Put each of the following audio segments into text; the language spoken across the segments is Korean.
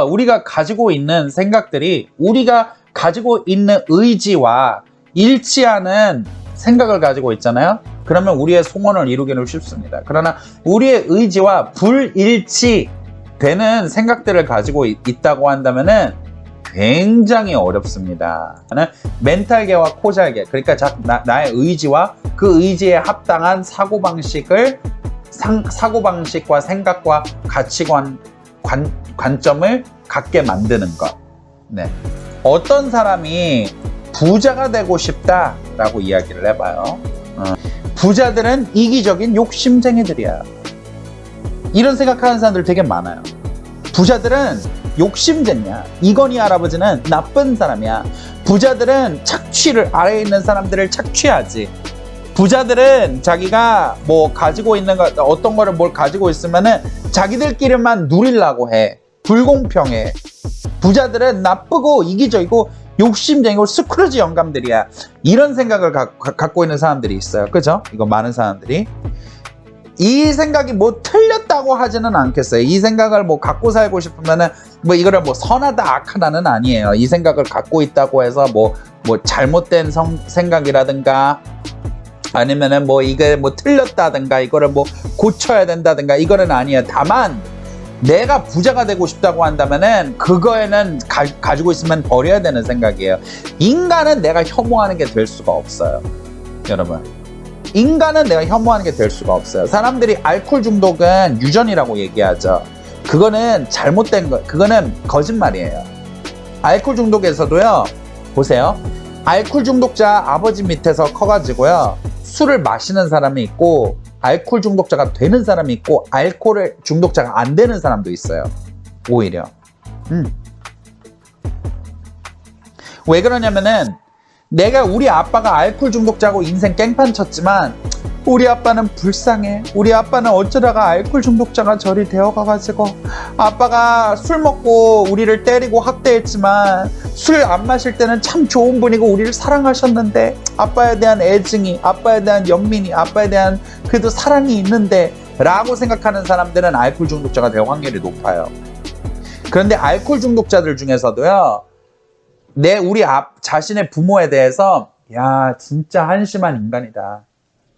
우리가 가지고 있는 생각들이 우리가 가지고 있는 의지와 일치하는 생각을 가지고 있잖아요. 그러면 우리의 소원을 이루기는 쉽습니다. 그러나 우리의 의지와 불일치되는 생각들을 가지고 있다고 한다면은 굉장히 어렵습니다. 멘탈계와 코잘계, 그러니까 나의 의지와 그 의지에 합당한 사고방식과 생각과 가치관, 관점을 갖게 만드는 것. 네. 어떤 사람이 부자가 되고 싶다라고 이야기를 해봐요. 부자들은 이기적인 욕심쟁이들이야. 이런 생각하는 사람들 되게 많아요. 부자들은 욕심쟁이야. 이건희 할아버지는 나쁜 사람이야. 부자들은 아래에 있는 사람들을 착취하지. 부자들은 자기가 뭐 가지고 있는 거, 어떤 거를 뭘 가지고 있으면은 자기들끼리만 누리려고 해. 불공평해. 부자들은 나쁘고 이기적이고 욕심쟁이고 스크루지 영감들이야. 이런 생각을 갖고 있는 사람들이 있어요. 그죠? 이거 많은 사람들이. 이 생각이 뭐 틀렸다고 하지는 않겠어요. 이 생각을 뭐 갖고 살고 싶으면은 뭐 이거를 뭐 선하다 악하다는 아니에요. 이 생각을 갖고 있다고 해서 뭐 잘못된 생각이라든가 아니면은 뭐 이게 뭐 틀렸다든가 이거를 뭐 고쳐야 된다든가 이거는 아니에요. 다만 내가 부자가 되고 싶다고 한다면은 그거에는 가지고 있으면 버려야 되는 생각이에요. 인간은 내가 혐오하는 게 될 수가 없어요. 여러분, 인간은 내가 혐오하는 게 될 수가 없어요. 사람들이 알코올 중독은 유전이라고 얘기하죠. 그거는 잘못된 거, 그거는 거짓말이에요. 알코올 중독에서도요, 보세요. 알코올 중독자 아버지 밑에서 커가지고요, 술을 마시는 사람이 있고 알코올 중독자가 되는 사람이 있고 알코올 중독자가 안 되는 사람도 있어요. 오히려. 왜 그러냐면은 우리 아빠가 알코올 중독자고 인생 깽판 쳤지만 우리 아빠는 불쌍해. 우리 아빠는 어쩌다가 알코올 중독자가 저리 되어가가지고 아빠가 술 먹고 우리를 때리고 학대했지만 술 안 마실 때는 참 좋은 분이고 우리를 사랑하셨는데 아빠에 대한 애증이, 아빠에 대한 연민이, 아빠에 대한 그래도 사랑이 있는데 라고 생각하는 사람들은 알코올 중독자가 될 확률이 높아요. 그런데 알코올 중독자들 중에서도요, 우리 자신의 부모에 대해서 야 진짜 한심한 인간이다.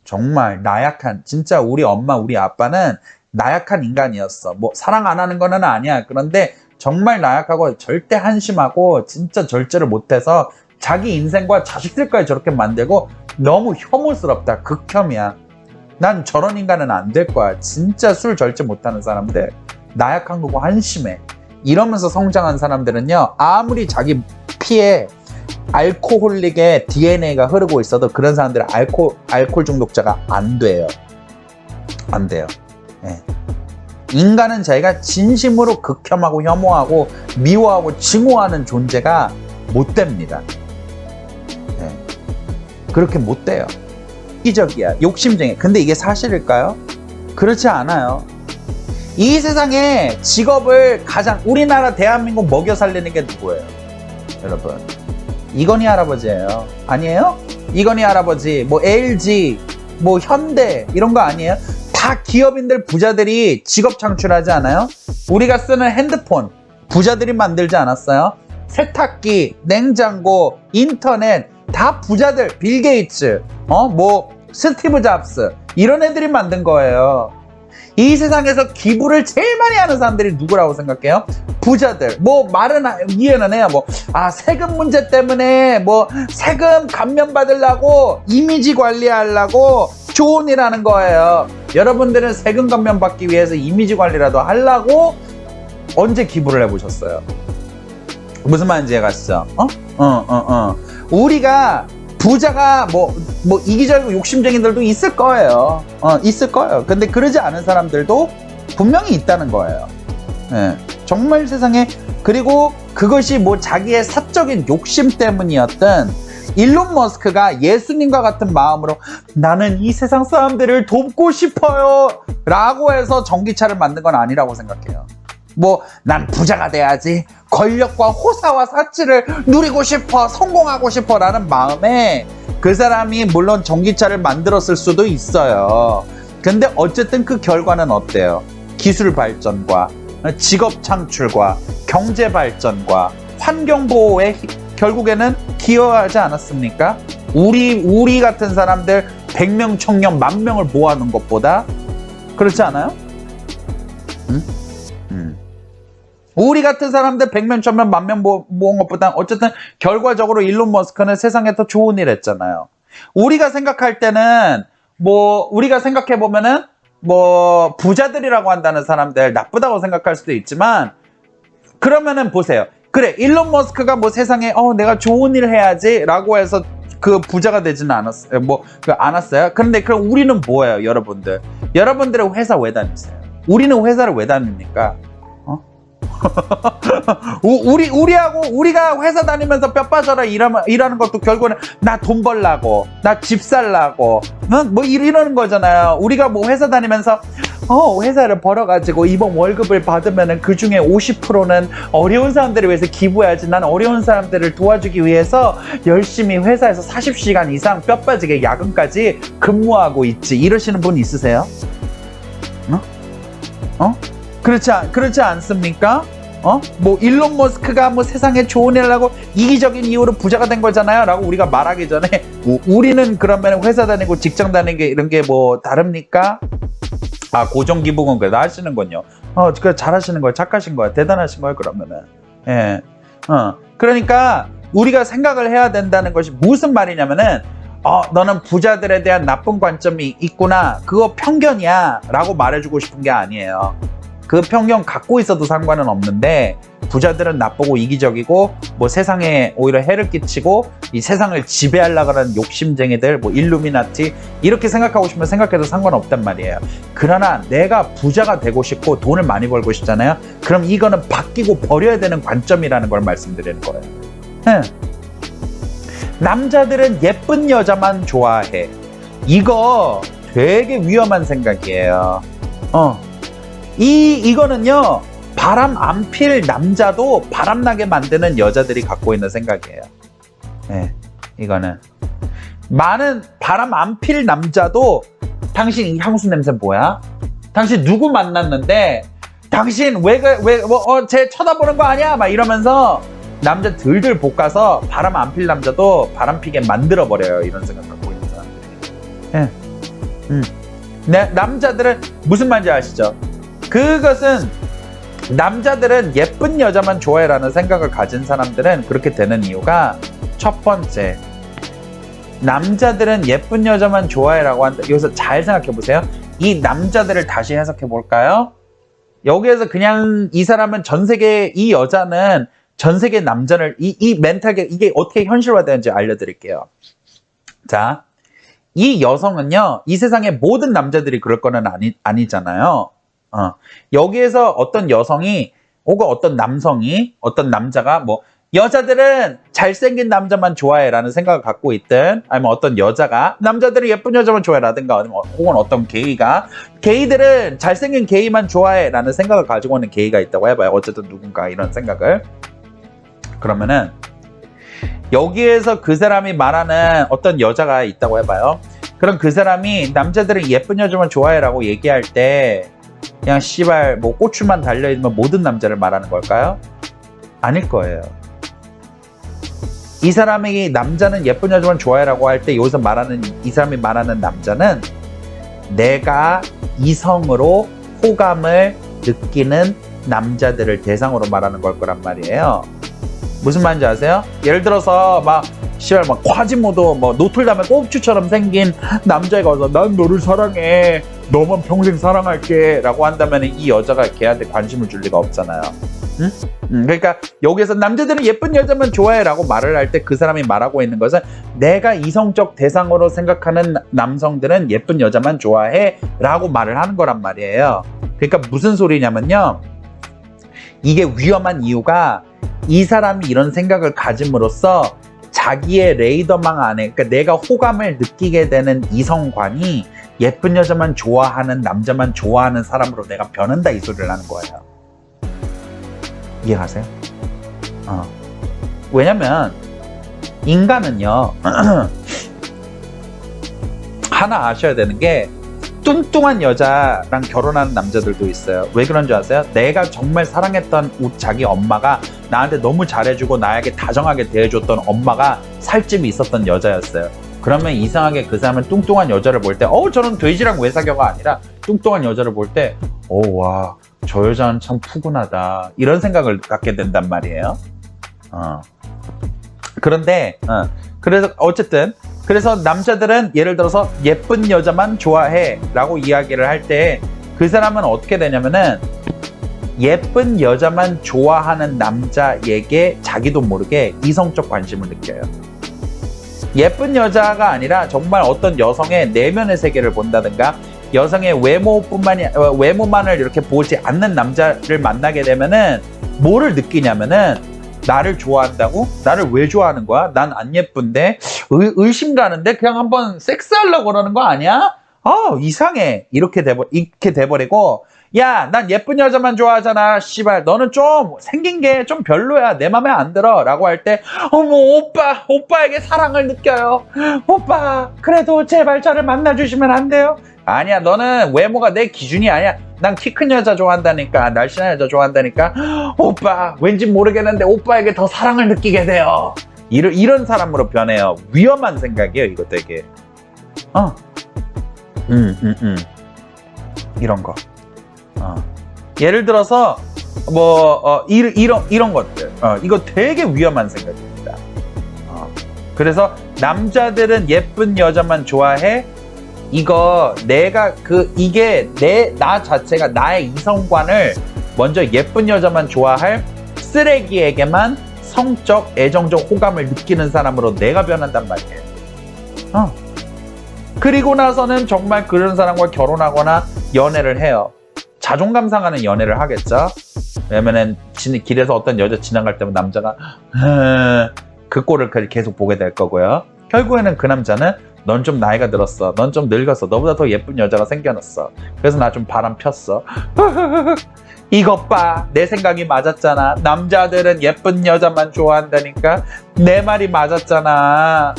정말 나약한, 진짜 우리 엄마 우리 아빠는 나약한 인간이었어. 뭐 사랑 안 하는 거는 아니야. 그런데 정말 나약하고 절대 한심하고 진짜 절제를 못해서 자기 인생과 자식들까지 저렇게 만들고 너무 혐오스럽다. 극혐이야. 난 저런 인간은 안 될 거야. 진짜 술 절제 못하는 사람들, 나약한 거고 한심해. 이러면서 성장한 사람들은요, 아무리 자기 피에 알코올릭의 DNA가 흐르고 있어도 그런 사람들은 알코올 중독자가 안 돼요. 안 돼요. 네. 인간은 자기가 진심으로 극혐하고 혐오하고 미워하고 증오하는 존재가 못 됩니다. 네. 그렇게 못 돼요. 이기적이야. 욕심쟁이. 근데 이게 사실일까요? 그렇지 않아요. 이 세상에 직업을 우리나라 대한민국 먹여 살리는 게 누구예요? 여러분, 이건희 할아버지예요. 아니에요? 이건희 할아버지, 뭐 LG, 뭐 현대 이런 거 아니에요? 다 기업인들, 부자들이 직업 창출하지 않아요? 우리가 쓰는 핸드폰 부자들이 만들지 않았어요? 세탁기, 냉장고, 인터넷 다 부자들, 빌 게이츠, 뭐 스티브 잡스 이런 애들이 만든 거예요. 이 세상에서 기부를 제일 많이 하는 사람들이 누구라고 생각해요? 부자들. 뭐 말은 이해는 해요. 세금 문제 때문에 뭐 세금 감면 받으려고 이미지 관리하려고 좋은 일 하는 거예요. 여러분들은 세금 감면 받기 위해서 이미지 관리라도 하려고 언제 기부를 해보셨어요? 무슨 말인지 이해가시죠? 우리가 부자가 뭐 이기적이고 욕심쟁이들도 있을 거예요. 있을 거예요. 근데 그러지 않은 사람들도 분명히 있다는 거예요. 네. 정말 세상에. 그리고 그것이 뭐 자기의 사적인 욕심 때문이었든, 일론 머스크가 예수님과 같은 마음으로 나는 이 세상 사람들을 돕고 싶어요 라고 해서 전기차를 만든 건 아니라고 생각해요. 난 부자가 돼야지, 권력과 호사와 사치를 누리고 싶어, 성공하고 싶어 라는 마음에 그 사람이 물론 전기차를 만들었을 수도 있어요. 근데 어쨌든 그 결과는 어때요? 기술 발전과 직업 창출과 경제 발전과 환경 보호에 결국에는 기여하지 않았습니까? 우리 같은 사람들 100명, 1000명, 10,000명을 모아놓은 것보다 그렇지 않아요? 우리 같은 사람들 100명, 1000명, 10,000명 모은 것보다 어쨌든 결과적으로 일론 머스크는 세상에 더 좋은 일 했잖아요. 우리가 생각할 때는 우리가 생각해 보면은 부자들이라고 한다는 사람들 나쁘다고 생각할 수도 있지만, 그러면은 보세요. 그래, 일론 머스크가 세상에 내가 좋은 일 해야지 라고 해서 그 부자가 되지는 않았어요. 않았어요. 그런데 그럼 우리는 뭐예요, 여러분들? 여러분들의 회사 왜 다니세요? 우리는 회사를 왜 다닙니까? 우리가 회사 다니면서 뼈 빠져라 일하는 것도 결국은 나 돈 벌라고, 나 집 살라고, 이러는 거잖아요. 우리가 회사 다니면서 회사를 벌어가지고 이번 월급을 받으면은 그 중에 50%는 어려운 사람들을 위해서 기부해야지. 난 어려운 사람들을 도와주기 위해서 열심히 회사에서 40시간 이상 뼈 빠지게 야근까지 근무하고 있지. 이러시는 분 있으세요? 그렇지 않습니까? 일론 머스크가 세상에 좋은 일 하고 이기적인 이유로 부자가 된 거잖아요 라고 우리가 말하기 전에 우리는 그러면 회사 다니고 직장 다니는 게 이런 게 다릅니까? 고정기부금 그래도 하시는군요. 잘하시는 거예요. 착하신 거예요. 대단하신 거예요, 그러면은. 예. 그러니까 우리가 생각을 해야 된다는 것이 무슨 말이냐면은, 너는 부자들에 대한 나쁜 관점이 있구나. 그거 편견이야. 라고 말해주고 싶은 게 아니에요. 그 편견 갖고 있어도 상관은 없는데, 부자들은 나쁘고 이기적이고 세상에 오히려 해를 끼치고 이 세상을 지배하려고 하는 욕심쟁이들, 일루미나티 이렇게 생각하고 싶으면 생각해도 상관없단 말이에요. 그러나 내가 부자가 되고 싶고 돈을 많이 벌고 싶잖아요. 그럼 이거는 바뀌고 버려야 되는 관점이라는 걸 말씀드리는 거예요. 남자들은 예쁜 여자만 좋아해. 이거 되게 위험한 생각이에요. 이거는요, 바람 안 필 남자도 바람나게 만드는 여자들이 갖고 있는 생각이에요. 네, 이거는 많은 바람 안 필 남자도 당신 이 향수 냄새 뭐야? 당신 누구 만났는데? 당신 쟤 쳐다보는 거 아니야? 막 이러면서 남자 들들 볶아서 바람 안 필 남자도 바람 피게 만들어 버려요. 이런 생각 갖고 있는 사람들이. 네, 남자들은 무슨 말인지 아시죠? 그것은 남자들은 예쁜 여자만 좋아해라는 생각을 가진 사람들은 그렇게 되는 이유가, 첫 번째, 남자들은 예쁜 여자만 좋아해라고 한다. 여기서 잘 생각해 보세요. 이 남자들을 다시 해석해 볼까요? 여기에서 그냥 이 사람은 이 여자는 전 세계 남자를, 이 멘탈, 이게 어떻게 현실화되는지 알려드릴게요. 자, 이 여성은요, 이 세상의 모든 남자들이 그럴 거는 아니잖아요. 여기에서 어떤 여성이 혹은 어떤 남성이, 어떤 남자가 여자들은 잘생긴 남자만 좋아해라는 생각을 갖고 있든, 아니면 어떤 여자가 남자들은 예쁜 여자만 좋아해라든가, 혹은 어떤 게이들은 잘생긴 게이만 좋아해라는 생각을 가지고 있는 게이가 있다고 해봐요. 어쨌든 누군가 이런 생각을. 그러면은 여기에서 그 사람이 말하는 어떤 여자가 있다고 해봐요. 그럼 그 사람이 남자들은 예쁜 여자만 좋아해라고 얘기할 때 그냥 씨발 꼬추만 달려있는 모든 남자를 말하는 걸까요? 아닐 거예요. 이 사람이 남자는 예쁜 여자만 좋아해라고 할 때 여기서 이 사람이 말하는 남자는 내가 이성으로 호감을 느끼는 남자들을 대상으로 말하는 걸 거란 말이에요. 무슨 말인지 아세요? 예를 들어서 콰지모도 노틀담의 꼽추처럼 생긴 남자애가 와서 난 너를 사랑해, 너만 평생 사랑할게 라고 한다면 이 여자가 걔한테 관심을 줄 리가 없잖아요. 그러니까 여기서 남자들은 예쁜 여자만 좋아해 라고 말을 할 때 그 사람이 말하고 있는 것은 내가 이성적 대상으로 생각하는 남성들은 예쁜 여자만 좋아해 라고 말을 하는 거란 말이에요. 그러니까 무슨 소리냐면요, 이게 위험한 이유가 이 사람이 이런 생각을 가짐으로써 자기의 레이더망 안에, 그러니까 내가 호감을 느끼게 되는 이성관이 예쁜 여자만 좋아하는, 남자만 좋아하는 사람으로 내가 변한다, 이 소리를 하는 거예요. 이해가세요? 왜냐면 인간은요 하나 아셔야 되는 게, 뚱뚱한 여자랑 결혼하는 남자들도 있어요. 왜 그런 줄 아세요? 내가 정말 사랑했던 자기 엄마가 나한테 너무 잘해주고 나에게 다정하게 대해줬던 엄마가 살집이 있었던 여자였어요. 그러면 이상하게 그 사람은 뚱뚱한 여자를 볼 때 저는 돼지랑 왜 사겨가 아니라 뚱뚱한 여자를 볼 때 와, 저 여자는 참 푸근하다 이런 생각을 갖게 된단 말이에요. 그런데 그래서 어쨌든 그래서 남자들은 예를 들어서 예쁜 여자만 좋아해 라고 이야기를 할 때 그 사람은 어떻게 되냐면은 예쁜 여자만 좋아하는 남자에게 자기도 모르게 이성적 관심을 느껴요. 예쁜 여자가 아니라 정말 어떤 여성의 내면의 세계를 본다든가 여성의 외모만을 이렇게 보지 않는 남자를 만나게 되면은 뭐를 느끼냐면은 나를 좋아한다고? 나를 왜 좋아하는 거야? 난 안 예쁜데? 의심 가는데? 그냥 한번 섹스하려고 그러는 거 아니야? 이상해. 이렇게 돼버리고, 야, 난 예쁜 여자만 좋아하잖아. 씨발, 너는 좀 생긴 게 좀 별로야. 내 맘에 안 들어. 라고 할 때, 어머, 오빠에게 사랑을 느껴요. 오빠, 그래도 제발 저를 만나주시면 안 돼요? 아니야, 너는 외모가 내 기준이 아니야. 난 키 큰 여자 좋아한다니까, 날씬한 여자 좋아한다니까. 오빠, 왠지 모르겠는데 오빠에게 더 사랑을 느끼게 돼요. 이런 사람으로 변해요. 위험한 생각이에요, 이거 되게. 이런 거. 예를 들어서 이런 것들. 이거 되게 위험한 생각입니다. 그래서 남자들은 예쁜 여자만 좋아해. 이거 이게 나 자체가 나의 이성관을 먼저 예쁜 여자만 좋아할 쓰레기에게만 성적, 애정적 호감을 느끼는 사람으로 내가 변한단 말이에요. 그리고 나서는 정말 그런 사람과 결혼하거나 연애를 해요. 자존감 상하는 연애를 하겠죠. 왜냐면은 길에서 어떤 여자 지나갈 때면 남자가 그 꼴을 계속 보게 될 거고요. 결국에는 그 남자는 넌 좀 나이가 들었어. 넌 좀 늙었어. 너보다 더 예쁜 여자가 생겨났어. 그래서 나 좀 바람 폈어. 이것 봐. 내 생각이 맞았잖아. 남자들은 예쁜 여자만 좋아한다니까. 내 말이 맞았잖아.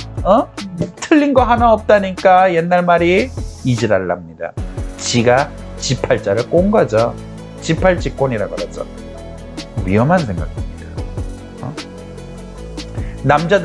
틀린 거 하나 없다니까. 옛날 말이 이지랄랍니다. 지가 지팔자를 꼰 거죠. 지팔지꼰이라고 그러죠. 위험한 생각입니다. 남자들